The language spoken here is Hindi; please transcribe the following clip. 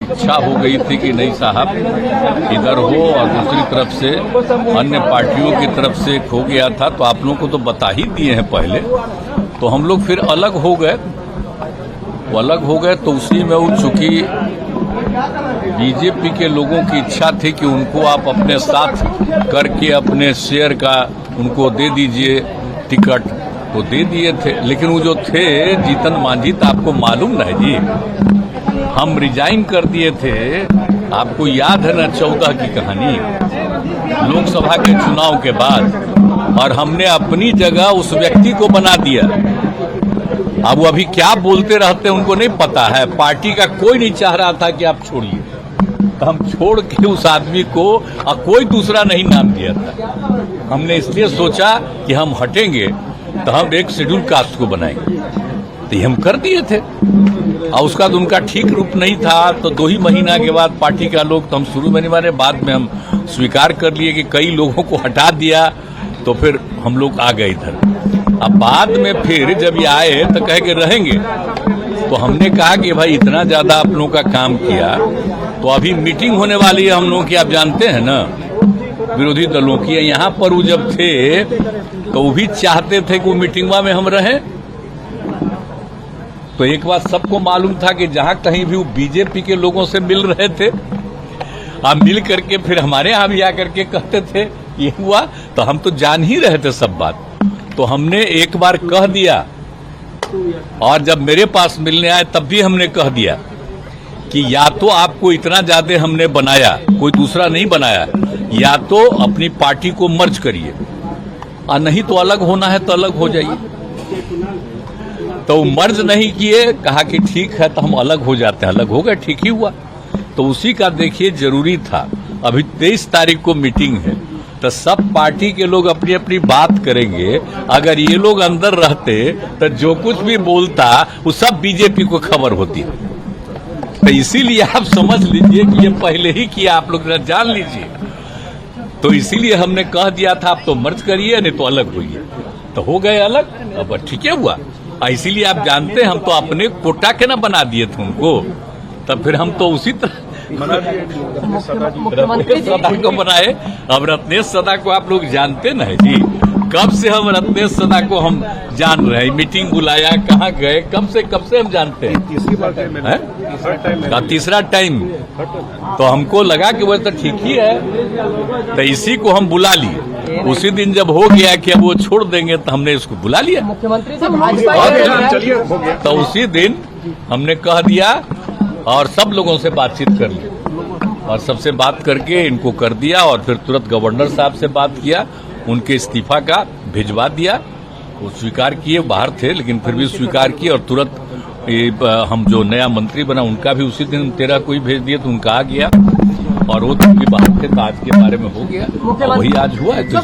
इच्छा हो गई थी कि नहीं साहब इधर हो, और दूसरी तरफ से अन्य पार्टियों की तरफ से खो गया था, तो आप लोगों को तो बता ही दिए हैं पहले। तो हम लोग फिर अलग हो गए, तो उसी में वो चूंकि बीजेपी के लोगों की इच्छा थी कि उनको आप अपने साथ करके अपने शेयर का उनको दे दीजिए टिकट, वो दे दिए थे। लेकिन वो जो थे जीतन मांझी, तो आपको मालूम ना है जी, हम रिजाइन कर दिए थे। आपको याद है ना 14 की कहानी, लोकसभा के चुनाव के बाद, और हमने अपनी जगह उस व्यक्ति को बना दिया। अब वो अभी क्या बोलते रहते हैं उनको नहीं पता है। पार्टी का कोई नहीं चाह रहा था कि आप छोड़िए, तो हम छोड़ के उस आदमी को कोई दूसरा नहीं नाम दिया था। हमने इसलिए सोचा कि हम हटेंगे तो हम एक शेड्यूल कास्ट को बनाएंगे, तो ये हम कर दिए थे। और उसका तो उनका ठीक रूप नहीं था, तो 2 ही महीना के बाद पार्टी का लोग, तो हम शुरू में नहीं माने, बाद में हम स्वीकार कर लिए कि कई लोगों को हटा दिया, तो फिर हम लोग आ गए इधर। अब बाद में फिर जब ये आए तो कहे कि रहेंगे, तो हमने कहा कि भाई इतना ज्यादा आप लोगों का काम किया, तो अभी मीटिंग होने वाली है हम लोगों की, आप जानते हैं ना, विरोधी दलों की। यहाँ पर वो जब थे तो वो भी चाहते थे कि वो मीटिंगवा में हम रहें। तो एक बात सबको मालूम था कि जहां कहीं भी वो बीजेपी के लोगों से मिल रहे थे, आप मिल करके फिर हमारे यहां भी आकर के कहते थे ये हुआ, तो हम तो जान ही रहे थे सब बात। तो हमने एक बार कह दिया, और जब मेरे पास मिलने आए तब भी हमने कह दिया कि या तो आपको इतना ज्यादा हमने बनाया, कोई दूसरा नहीं बनाया, या तो अपनी पार्टी को मर्ज करिए, और नहीं तो अलग होना है तो अलग हो जाइए। तो मर्ज नहीं किए, कहा कि ठीक है तो हम अलग हो जाते हैं। अलग हो गए, ठीक ही हुआ। तो उसी का देखिए जरूरी था। अभी 23 तारीख को मीटिंग है, तो सब पार्टी के लोग अपनी अपनी बात करेंगे। अगर ये लोग अंदर रहते तो जो कुछ भी बोलता वो सब बीजेपी को खबर होती। तो इसीलिए आप समझ लीजिए कि ये पहले ही किया, आप लोग जान लीजिए। तो इसीलिए हमने कह दिया था आप तो मर्ज करिए, नहीं तो अलग होइए। तो हो गए अलग, अब ठीक है हुआ। इसीलिए आप जानते हैं हम तो अपने कोटा के ना बना दिए थे उनको, तब फिर हम तो उसी तरह रत्नेश सदा को बनाए। अब रत्नेश सदा को आप लोग जानते ना है जी, कब से हम रत्नेश सदा को हम जान रहे हैं। मीटिंग बुलाया, कहाँ गए, कब से हम जानते हैं। तीसरा टाइम तो हमको लगा कि वह तो ठीक ही है, तो इसी को हम बुला लिए। उसी दिन जब हो गया कि अब वो छोड़ देंगे, तो हमने इसको बुला लिया मुख्यमंत्री से भाजपा। तो उसी दिन हमने कह दिया और सब लोगों से बातचीत कर ली, और सबसे बात करके इनको कर दिया, और फिर तुरंत गवर्नर साहब से बात किया, उनके इस्तीफा का भिजवा दिया। वो स्वीकार किए, बाहर थे लेकिन फिर भी स्वीकार किए, और तुरंत हम जो नया मंत्री बना उनका भी उसी दिन 13 को ही भेज दिया, तो उनका आ गया। और वो भी बाहर थे, तो आज के बारे में हो गया, वही आज हुआ है। तो